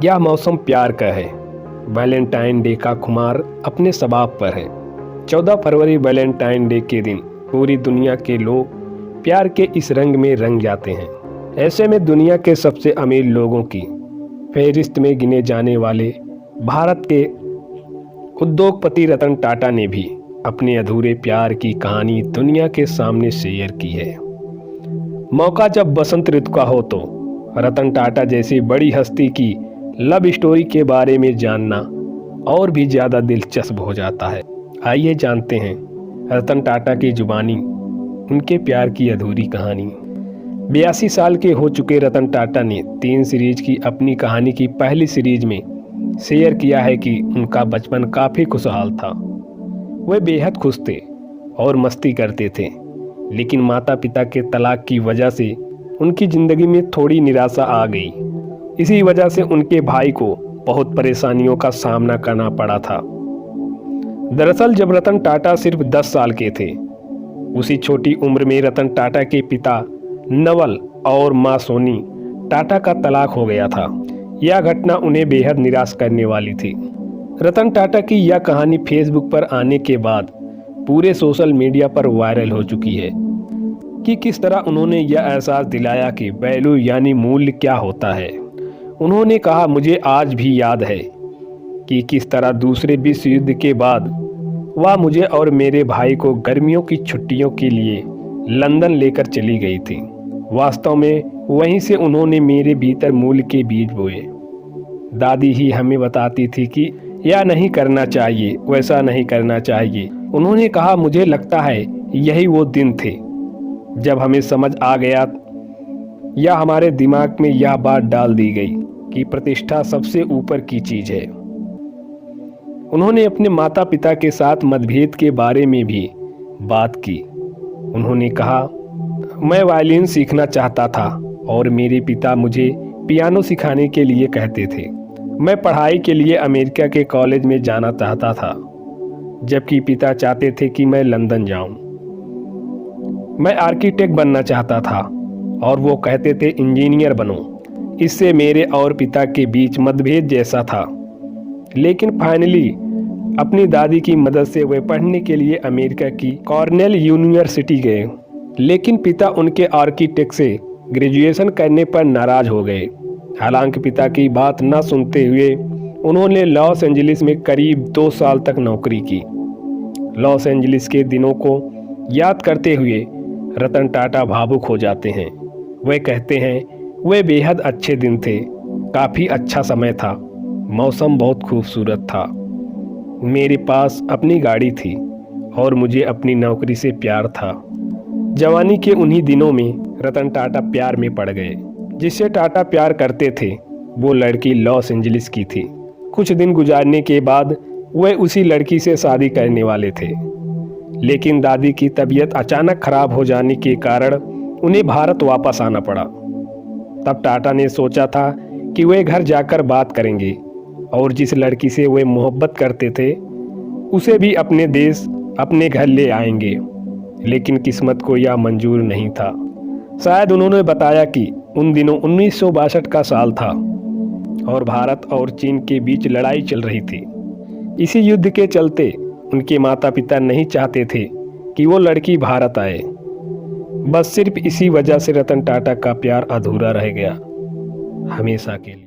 यह मौसम प्यार का है। वैलेंटाइन डे का खुमार अपने शबाब पर है। 14 फरवरी वैलेंटाइन डे के दिन पूरी दुनिया के लोग प्यार के इस रंग में रंग जाते हैं। ऐसे में दुनिया के सबसे अमीर लोगों की फहरिस्त में गिने जाने वाले भारत के उद्योगपति रतन टाटा ने भी अपने अधूरे प्यार की कहानी दुनिया के सामने शेयर की है। मौका जब बसंत ऋतु का हो तो रतन टाटा जैसी बड़ी हस्ती की लव स्टोरी के बारे में जानना और भी ज़्यादा दिलचस्प हो जाता है। आइए जानते हैं रतन टाटा की जुबानी उनके प्यार की अधूरी कहानी। 82 साल के हो चुके रतन टाटा ने 3 सीरीज की अपनी कहानी की पहली सीरीज में शेयर किया है कि उनका बचपन काफ़ी खुशहाल था। वे बेहद खुश थे और मस्ती करते थे, लेकिन माता पिता के तलाक की वजह से उनकी ज़िंदगी में थोड़ी निराशा आ गई। इसी वजह से उनके भाई को बहुत परेशानियों का सामना करना पड़ा था। दरअसल जब रतन टाटा सिर्फ 10 साल के थे, उसी छोटी उम्र में रतन टाटा के पिता नवल और मां सोनी टाटा का तलाक हो गया था। यह घटना उन्हें बेहद निराश करने वाली थी। रतन टाटा की यह कहानी फेसबुक पर आने के बाद पूरे सोशल मीडिया पर वायरल हो चुकी है कि किस तरह उन्होंने यह एहसास दिलाया कि वैल्यू यानी मूल्य क्या होता है। उन्होंने कहा, मुझे आज भी याद है कि किस तरह दूसरे विश्व युद्ध के बाद वह मुझे और मेरे भाई को गर्मियों की छुट्टियों के लिए लंदन लेकर चली गई थी। वास्तव में वहीं से उन्होंने मेरे भीतर मूल्य के बीज बोए। दादी ही हमें बताती थी कि यह नहीं करना चाहिए, वैसा नहीं करना चाहिए। उन्होंने कहा, मुझे लगता है यही वो दिन थे जब हमें समझ आ गया या हमारे दिमाग में यह बात डाल दी गई कि प्रतिष्ठा सबसे ऊपर की चीज़ है। उन्होंने अपने माता पिता के साथ मतभेद के बारे में भी बात की। उन्होंने कहा, मैं वायलिन सीखना चाहता था और मेरे पिता मुझे पियानो सिखाने के लिए कहते थे। मैं पढ़ाई के लिए अमेरिका के कॉलेज में जाना चाहता था, जबकि पिता चाहते थे कि मैं लंदन जाऊं। मैं आर्किटेक्ट बनना चाहता था और वो कहते थे इंजीनियर बनो। इससे मेरे और पिता के बीच मतभेद जैसा था, लेकिन फाइनली अपनी दादी की मदद से वे पढ़ने के लिए अमेरिका की कॉर्नेल यूनिवर्सिटी गए। लेकिन पिता उनके आर्किटेक्ट से ग्रेजुएशन करने पर नाराज हो गए। हालांकि पिता की बात न सुनते हुए उन्होंने लॉस एंजलिस में करीब 2 साल तक नौकरी की। लॉस एंजलिस के दिनों को याद करते हुए रतन टाटा भावुक हो जाते हैं। वे कहते हैं, वे बेहद अच्छे दिन थे, काफ़ी अच्छा समय था, मौसम बहुत खूबसूरत था, मेरे पास अपनी गाड़ी थी और मुझे अपनी नौकरी से प्यार था। जवानी के उन्हीं दिनों में रतन टाटा प्यार में पड़ गए। जिससे टाटा प्यार करते थे वो लड़की लॉस एंजलिस की थी। कुछ दिन गुजारने के बाद वे उसी लड़की से शादी करने वाले थे, लेकिन दादी की तबीयत अचानक खराब हो जाने के कारण उन्हें भारत वापस आना पड़ा। तब टाटा ने सोचा था कि वे घर जाकर बात करेंगे और जिस लड़की से वे मोहब्बत करते थे उसे भी अपने देश अपने घर ले आएंगे, लेकिन किस्मत को यह मंजूर नहीं था। शायद उन्होंने बताया कि उन दिनों 1962 का साल था और भारत और चीन के बीच लड़ाई चल रही थी। इसी युद्ध के चलते उनके माता पिता नहीं चाहते थे कि वो लड़की भारत आए। बस सिर्फ इसी वजह से रतन टाटा का प्यार अधूरा रह गया, हमेशा के लिए।